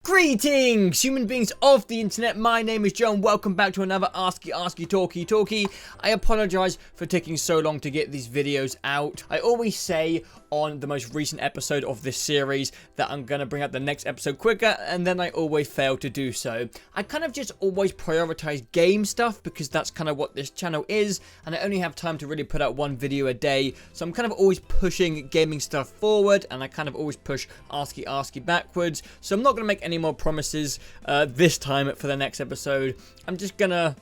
Greetings, human beings of the internet. My name is Joe and welcome back to another Askey Askey Talkie. I apologize for taking so long to get these videos out. I always say on the most recent episode of this series that I'm going to bring out the next episode quicker, and then I always fail to do so. I kind of just always prioritize game stuff because that's kind of what this channel is, and I only have time to really put out one video a day, so I'm kind of always pushing gaming stuff forward, and I kind of always push Askey Askey backwards, so I'm not going to make any more promises this time for the next episode. I'm just gonna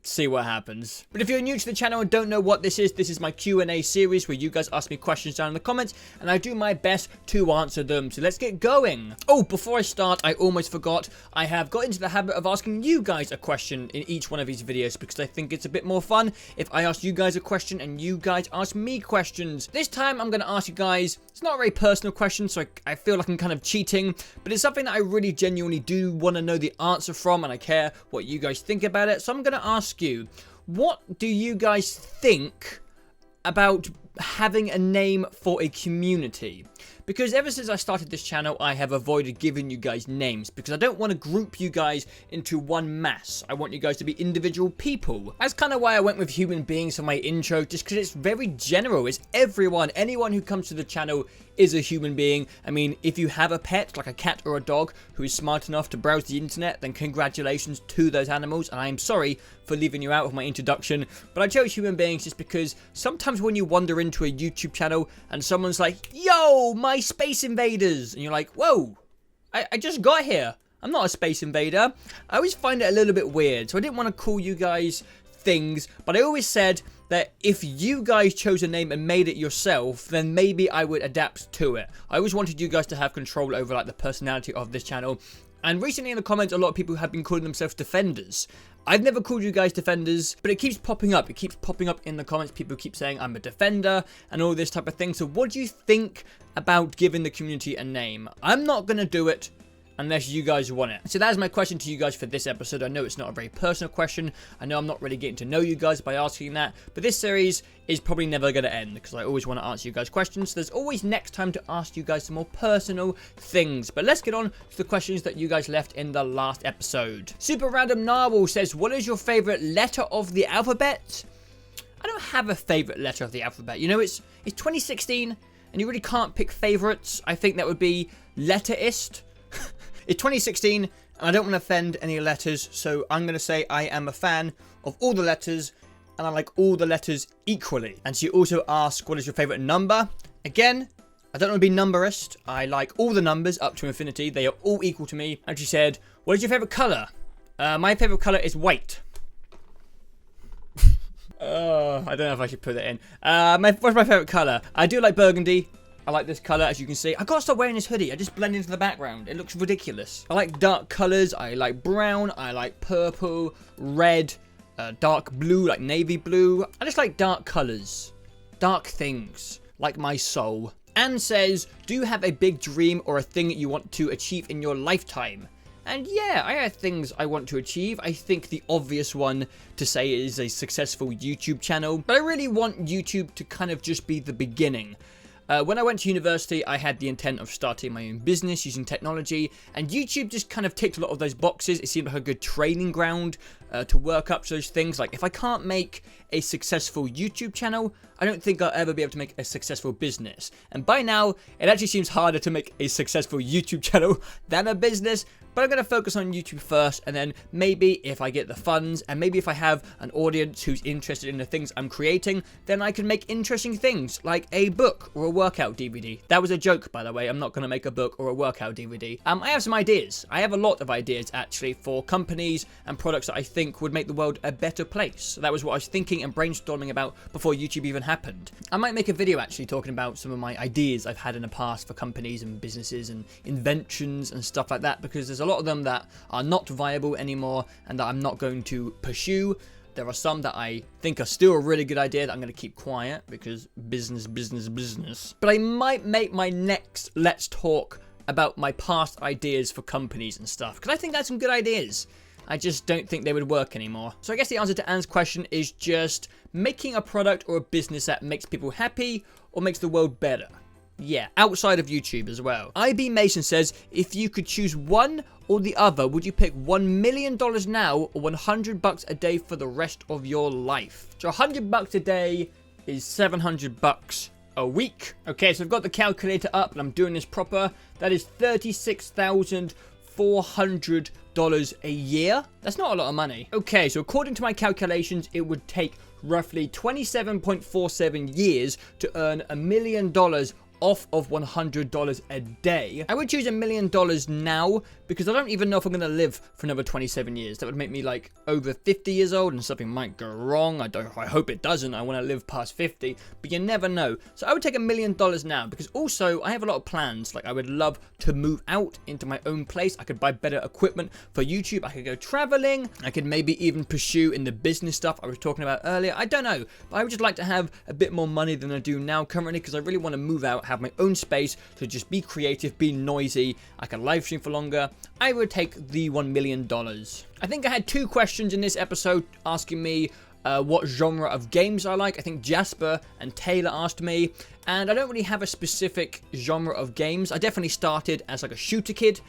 see what happens. But if you're new to the channel and don't know what this is my Q&A series where you guys ask me questions down in the comments and I do my best to answer them. So let's get going. Oh, before I start, I almost forgot. I have got into the habit of asking you guys a question in each one of these videos because I think it's a bit more fun if I ask you guys a question and you guys ask me questions. This time I'm going to ask you guys, it's not a very personal question, so I feel like I'm kind of cheating, but it's something that I really genuinely do want to know the answer from, and I care what you guys think about it. So I'm going to ask you, what do you guys think about having a name for a community? Because ever since I started this channel, I have avoided giving you guys names because I don't want to group you guys into one mass. I want you guys to be individual people. That's kind of why I went with human beings for my intro, just because it's very general. It's everyone. Anyone who comes to the channel is a human being. I mean, if you have a pet, like a cat or a dog, who is smart enough to browse the internet, then congratulations to those animals, and I am sorry for leaving you out of my introduction, but I chose human beings just because sometimes when you wander into a YouTube channel and someone's like, yo, my Space Invaders, and you're like, whoa, I just got here. I'm not a space invader. I always find it a little bit weird, so I didn't want to call you guys things, but I always said that if you guys chose a name and made it yourself, then maybe I would adapt to it. I always wanted you guys to have control over like the personality of this channel. And recently in the comments, a lot of people have been calling themselves Defenders. I've never called you guys Defenders, but it keeps popping up. It keeps popping up in the comments. People keep saying I'm a Defender and all this type of thing. So what do you think about giving the community a name? I'm not going to do it unless you guys want it. So that is my question to you guys for this episode. I know it's not a very personal question. I know I'm not really getting to know you guys by asking that, but this series is probably never going to end because I always want to answer you guys questions. So there's always next time to ask you guys some more personal things. But let's get on to the questions that you guys left in the last episode. Super Random Narwhal says, what is your favorite letter of the alphabet? I don't have a favorite letter of the alphabet. You know, it's 2016 and you really can't pick favorites. I think that would be letterist. It's 2016, and I don't want to offend any letters, so I'm going to say I am a fan of all the letters, and I like all the letters equally. And she also asked, what is your favourite number? Again, I don't want to be numberist. I like all the numbers up to infinity. They are all equal to me. And she said, what is your favourite colour? My favourite colour is white. I don't know if I should put it in. What's my favourite colour? I do like burgundy. I like this colour, as you can see. I gotta stop wearing this hoodie. I just blend into the background. It looks ridiculous. I like dark colours. I like brown. I like purple, red, dark blue, like navy blue. I just like dark colours. Dark things, like my soul. Anne says, do you have a big dream or a thing that you want to achieve in your lifetime? And yeah, I have things I want to achieve. I think the obvious one to say is a successful YouTube channel. But I really want YouTube to kind of just be the beginning. When I went to university, I had the intent of starting my own business using technology, and YouTube just kind of ticked a lot of those boxes. It seemed like a good training ground to work up to those things. Like, if I can't make a successful YouTube channel, I don't think I'll ever be able to make a successful business. And by now, it actually seems harder to make a successful YouTube channel than a business. But I'm going to focus on YouTube first, and then maybe if I get the funds, and maybe if I have an audience who's interested in the things I'm creating, then I can make interesting things, like a book or a workout DVD. That was a joke, by the way. I'm not going to make a book or a workout DVD. I have some ideas. I have a lot of ideas, actually, for companies and products that I think would make the world a better place. That was what I was thinking and brainstorming about before YouTube even happened. I might make a video, actually, talking about some of my ideas I've had in the past for companies and businesses and inventions and stuff like that, because there's a lot of them that are not viable anymore and that I'm not going to pursue. There are some that I think are still a really good idea that I'm going to keep quiet because business. But I might make my next Let's Talk about my past ideas for companies and stuff, because I think that's some good ideas. I just don't think they would work anymore. So I guess the answer to Anne's question is just making a product or a business that makes people happy or makes the world better. Yeah, outside of YouTube as well. IB Mason says, if you could choose one or the other, would you pick $1 million now or $100 a day for the rest of your life? So $100 a day is $700 a week. Okay, so I've got the calculator up and I'm doing this proper. That is $36,400 a year. That's not a lot of money. Okay, so according to my calculations, it would take roughly 27.47 years to earn $1 million off of $100 a day. I would choose $1 million now because I don't even know if I'm going to live for another 27 years. That would make me like over 50 years old and something might go wrong. I hope it doesn't. I want to live past 50, but you never know. So I would take $1 million now because also I have a lot of plans. Like I would love to move out into my own place. I could buy better equipment for YouTube. I could go traveling. I could maybe even pursue in the business stuff I was talking about earlier. I don't know, but I would just like to have a bit more money than I do now currently because I really want to move out, have my own space to just be creative, be noisy. I can live stream for longer. I would take the $1 million. I think I had 2 questions in this episode asking me what genre of games I like. I think Jasper and Taylor asked me, and I don't really have a specific genre of games. I definitely started as like a shooter kid.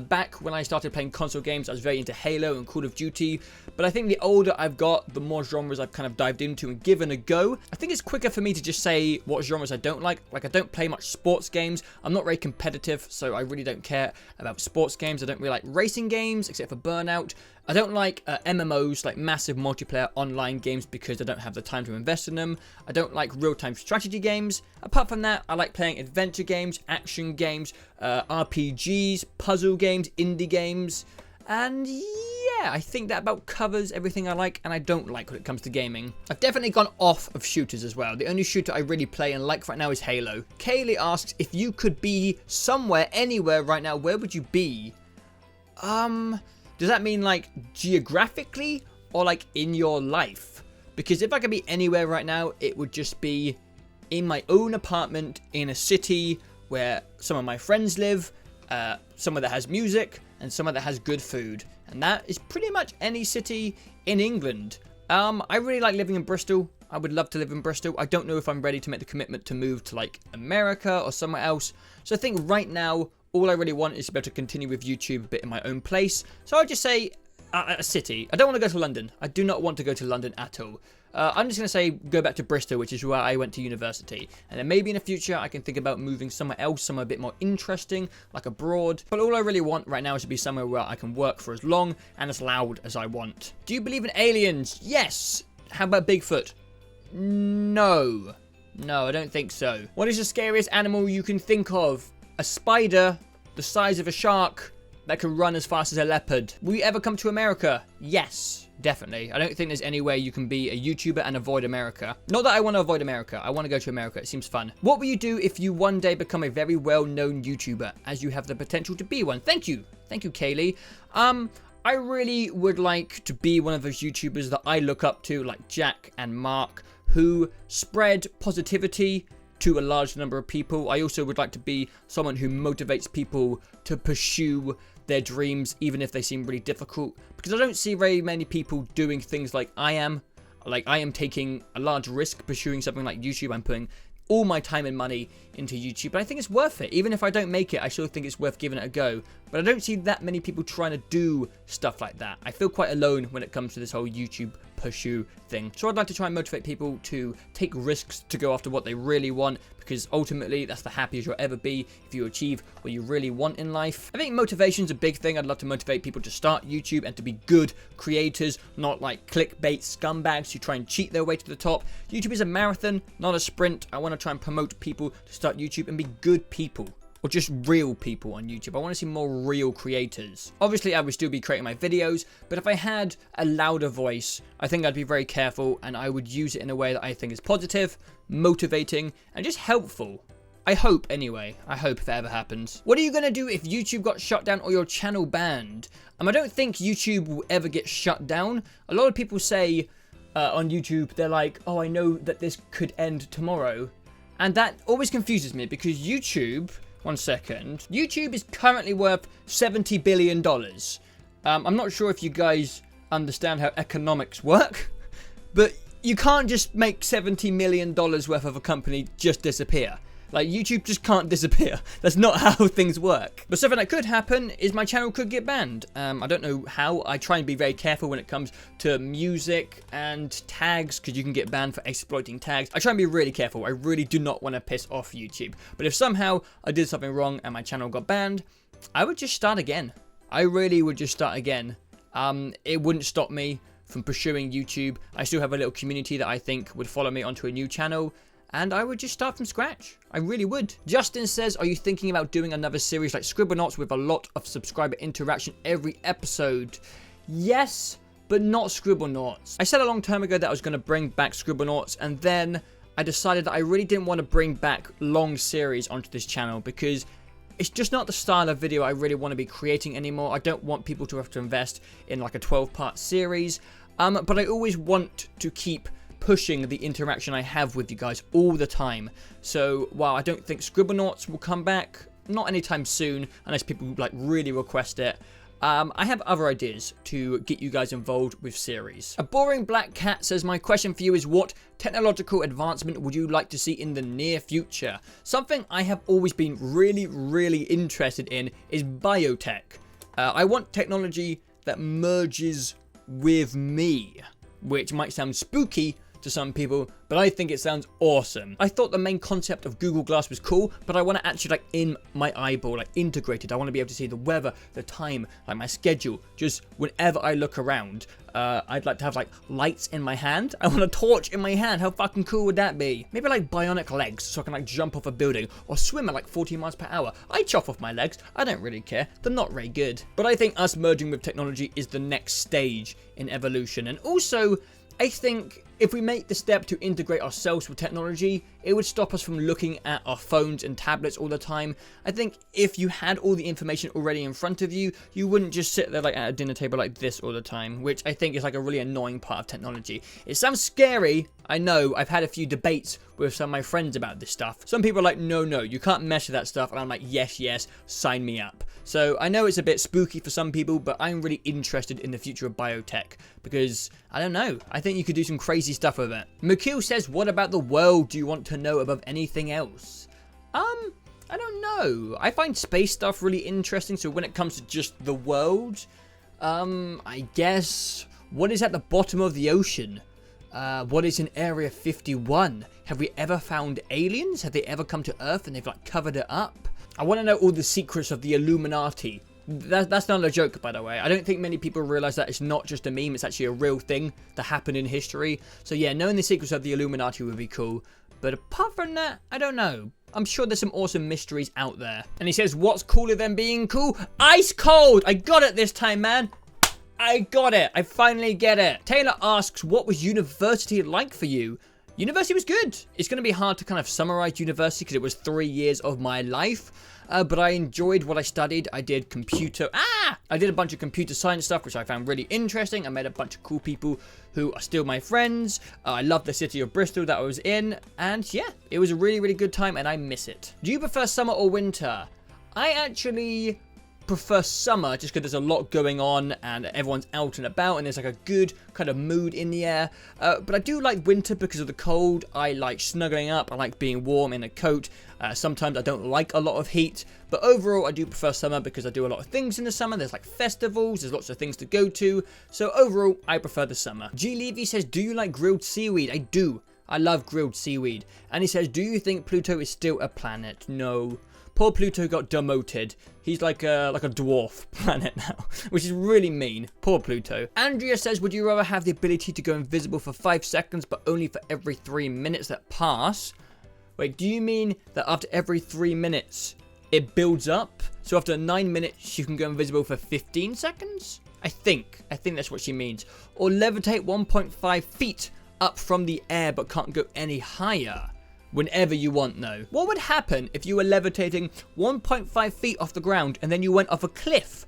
Back when I started playing console games, I was very into Halo and Call of Duty, but I think the older I've got, the more genres I've kind of dived into and given a go. I think it's quicker for me to just say what genres I don't like. Like I don't play much sports games. I'm not very competitive, so I really don't care about sports games. I don't really like racing games, except for Burnout. I don't like MMOs, like massive multiplayer online games, because I don't have the time to invest in them. I don't like real-time strategy games. Apart from that, I like playing adventure games, action games, RPGs, puzzle games, indie games. And yeah, I think that about covers everything I like and I don't like when it comes to gaming. I've definitely gone off of shooters as well. The only shooter I really play and like right now is Halo. Kaylee asks, if you could be somewhere, anywhere right now, where would you be? Does that mean like geographically or like in your life? Because if I could be anywhere right now, it would just be in my own apartment in a city where some of my friends live, somewhere that has music, and somewhere that has good food. And that is pretty much any city in England. I really like living in Bristol. I would love to live in Bristol. I don't know if I'm ready to make the commitment to move to like America or somewhere else. So I think right now, all I really want is to be able to continue with YouTube a bit in my own place. So I'd just say a city. I don't want to go to London. I do not want to go to London at all. I'm just going to say go back to Bristol, which is where I went to university. And then maybe in the future, I can think about moving somewhere else, somewhere a bit more interesting, like abroad. But all I really want right now is to be somewhere where I can work for as long and as loud as I want. Do you believe in aliens? Yes. How about Bigfoot? No. No, I don't think so. What is the scariest animal you can think of? A spider the size of a shark that can run as fast as a leopard. Will you ever come to America? Yes, definitely. I don't think there's any way you can be a YouTuber and avoid America. Not that I want to avoid America. I want to go to America. It seems fun. What will you do if you one day become a very well-known YouTuber, as you have the potential to be one? Thank you. Thank you, Kaylee. I really would like to be one of those YouTubers that I look up to, like Jack and Mark, who spread positivity to a large number of people. I also would like to be someone who motivates people to pursue their dreams, even if they seem really difficult, because I don't see very many people doing things like I am. Like, I am taking a large risk pursuing something like YouTube. I'm putting all my time and money into YouTube, but I think it's worth it. Even if I don't make it, I still think it's worth giving it a go. But I don't see that many people trying to do stuff like that. I feel quite alone when it comes to this whole YouTube pursue thing. So I'd like to try and motivate people to take risks, to go after what they really want, because ultimately that's the happiest you'll ever be if you achieve what you really want in life. I think motivation's a big thing. I'd love to motivate people to start YouTube and to be good creators, not like clickbait scumbags who try and cheat their way to the top. YouTube is a marathon, not a sprint. I want to try and promote people to start YouTube and be good people. Or just real people on YouTube. I want to see more real creators. Obviously, I would still be creating my videos, but if I had a louder voice, I think I'd be very careful and I would use it in a way that I think is positive, motivating, and just helpful. I hope, anyway. I hope if it ever happens. What are you going to do if YouTube got shut down or your channel banned? I don't think YouTube will ever get shut down. A lot of people say on YouTube, they're like, oh, I know that this could end tomorrow. And that always confuses me because YouTube... One second. YouTube is currently worth $70 billion. I'm not sure if you guys understand how economics work, but you can't just make $70 million worth of a company just disappear. Like, YouTube just can't disappear. That's not how things work. But something that could happen is my channel could get banned. I don't know how. I try and be very careful when it comes to music and tags, because you can get banned for exploiting tags. I try and be really careful. I really do not want to piss off YouTube. But if somehow I did something wrong and my channel got banned, I would just start again. I really would just start again. It wouldn't stop me from pursuing YouTube. I still have a little community that I think would follow me onto a new channel, and I would just start from scratch. I really would. Justin says, are you thinking about doing another series like Scribblenauts with a lot of subscriber interaction every episode? Yes, but not Scribblenauts. I said a long time ago that I was going to bring back Scribblenauts, and then I decided that I really didn't want to bring back long series onto this channel, because it's just not the style of video I really want to be creating anymore. I don't want people to have to invest in like a 12-part series, but I always want to keep pushing the interaction I have with you guys all the time. So while I don't think Scribblenauts will come back, not anytime soon, unless people like really request it, I have other ideas to get you guys involved with series. A Boring Black Cat says, my question for you is, what technological advancement would you like to see in the near future? Something I have always been really interested in is biotech. I want technology that merges with me, which might sound spooky to some people, but I think it sounds awesome. I thought the main concept of Google Glass was cool, but I want to actually like in my eyeball, like integrated. I want to be able to see the weather, the time, like my schedule, just whenever I look around. I'd like to have like lights in my hand. I want a torch in my hand. How fucking cool would that be? Maybe like bionic legs so I can like jump off a building or swim at like 40 miles per hour. I chop off my legs. I don't really care. They're not very good. But I think us merging with technology is the next stage in evolution. And also, I think if we make the step to integrate ourselves with technology, it would stop us from looking at our phones and tablets all the time. I think if you had all the information already in front of you, you wouldn't just sit there like at a dinner table like this all the time, which I think is like a really annoying part of technology. It sounds scary. I know, I've had a few debates with some of my friends about this stuff. Some people are like, no, you can't mess with that stuff. And I'm like, yes, sign me up. So I know it's a bit spooky for some people, but I'm really interested in the future of biotech because, I don't know, I think you could do some crazy stuff with it. McKeel says, what about the world do you want to know above anything else? I don't know. I find space stuff really interesting. So when it comes to just the world, I guess, what is at the bottom of the ocean? What is in Area 51? Have we ever found aliens? Have they ever come to Earth and they've like covered it up? I want to know all the secrets of the Illuminati. That's not a joke, by the way. I don't think many people realize that it's not just a meme. It's actually a real thing that happened in history. So yeah, knowing the secrets of the Illuminati would be cool. But apart from that, I don't know. I'm sure there's some awesome mysteries out there. And he says, what's cooler than being cool? Ice cold! I got it this time, man. I got it. I finally get it. Taylor asks, what was university like for you? University was good. It's going to be hard to kind of summarize university because it was 3 years of my life. But I enjoyed what I studied. I did I did a bunch of computer science stuff, which I found really interesting. I met a bunch of cool people who are still my friends. I love the city of Bristol that I was in. And yeah, it was a really good time and I miss it. Do you prefer summer or winter? I actually prefer summer just because there's a lot going on and everyone's out and about and there's like a good kind of mood in the air. But I do like winter because of the cold. I like snuggling up. I like being warm in a coat. Sometimes I don't like a lot of heat, but overall I do prefer summer because I do a lot of things in the summer. There's like festivals, there's lots of things to go to. So overall I prefer the summer. G Levy says, do you like grilled seaweed? I do. I love grilled seaweed. And he says, do you think Pluto is still a planet? No. Poor Pluto got demoted. He's like a dwarf planet now, which is really mean. Poor Pluto. Andrea says, would you rather have the ability to go invisible for 5 seconds, but only for every 3 minutes that pass? Wait, do you mean that after every 3 minutes, it builds up? So after 9 minutes, you can go invisible for 15 seconds? I think that's what she means. Or levitate 1.5 feet up from the air, but can't go any higher. Whenever you want, though. What would happen if you were levitating 1.5 feet off the ground and then you went off a cliff?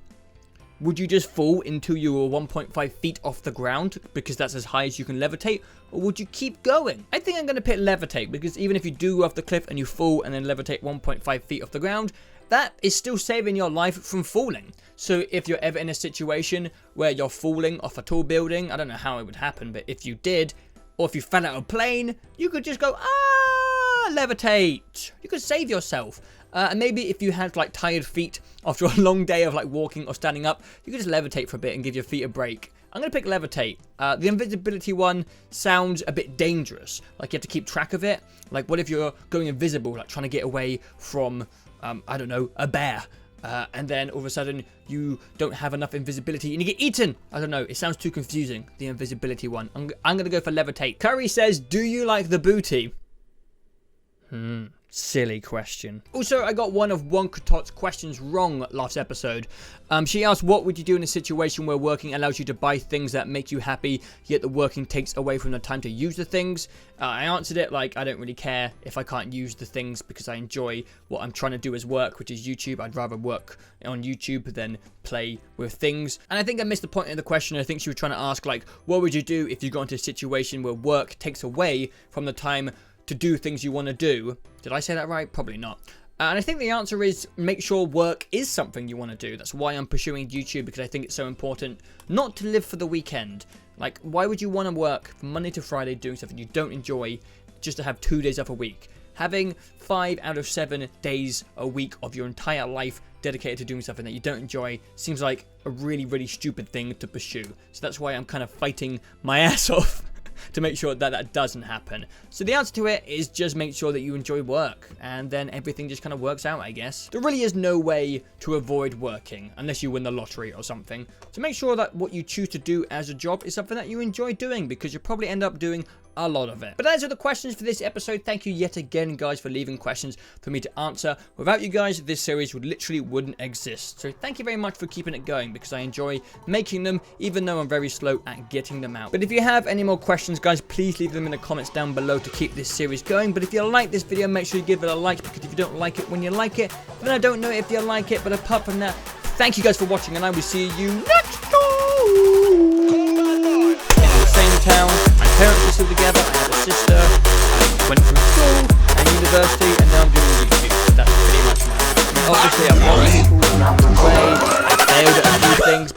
Would you just fall until you were 1.5 feet off the ground because that's as high as you can levitate? Or would you keep going? I think I'm going to pick levitate because even if you do go off the cliff and you fall and then levitate 1.5 feet off the ground, that is still saving your life from falling. So if you're ever in a situation where you're falling off a tall building, I don't know how it would happen, but if you did, or if you fell out of a plane, you could just go, why not levitate? You could save yourself. And maybe if you had like tired feet after a long day of like walking or standing up, you could just levitate for a bit and give your feet a break. I'm going to pick levitate. The invisibility one sounds a bit dangerous. Like you have to keep track of it. Like what if you're going invisible, like trying to get away from, I don't know, a bear. And then all of a sudden you don't have enough invisibility and you get eaten. I don't know. It sounds too confusing, the invisibility one. I'm going to go for levitate. Curry says, do you like the booty? Silly question. Also, I got one of Wonkatot's questions wrong last episode. She asked, what would you do in a situation where working allows you to buy things that make you happy, yet the working takes away from the time to use the things? I answered it like, I don't really care if I can't use the things because I enjoy what I'm trying to do as work, which is YouTube. I'd rather work on YouTube than play with things. And I think I missed the point of the question. I think she was trying to ask, like, what would you do if you got into a situation where work takes away from the time to do things you want to do? Did I say that right? Probably not. And I think the answer is make sure work is something you want to do. That's why I'm pursuing YouTube, because I think it's so important not to live for the weekend. Like, why would you want to work from Monday to Friday doing something you don't enjoy just to have 2 days off a week? Having 5 out of 7 days a week of your entire life dedicated to doing something that you don't enjoy seems like a really, really stupid thing to pursue. So that's why I'm kind of fighting my ass off to make sure that that doesn't happen. So the answer to it is just make sure that you enjoy work, and then everything just kind of works out, I guess. There really is no way to avoid working unless you win the lottery or something. So make sure that what you choose to do as a job is something that you enjoy doing, because you'll probably end up doing a lot of it. But those are the questions for this episode. Thank you yet again, guys, for leaving questions for me to answer. Without you guys, this series wouldn't exist. So thank you very much for keeping it going, because I enjoy making them, even though I'm very slow at getting them out. But if you have any more questions, guys, please leave them in the comments down below to keep this series going. But if you like this video, make sure you give it a like, because if you don't like it when you like it, then I don't know if you like it. But apart from that, thank you guys for watching, and I will see you next time. In the same town. My parents are still together. I have a sister. I went through school and university, and now I'm doing YouTube. That's pretty much my life. Obviously, I've lost people along the way. I failed at a few things.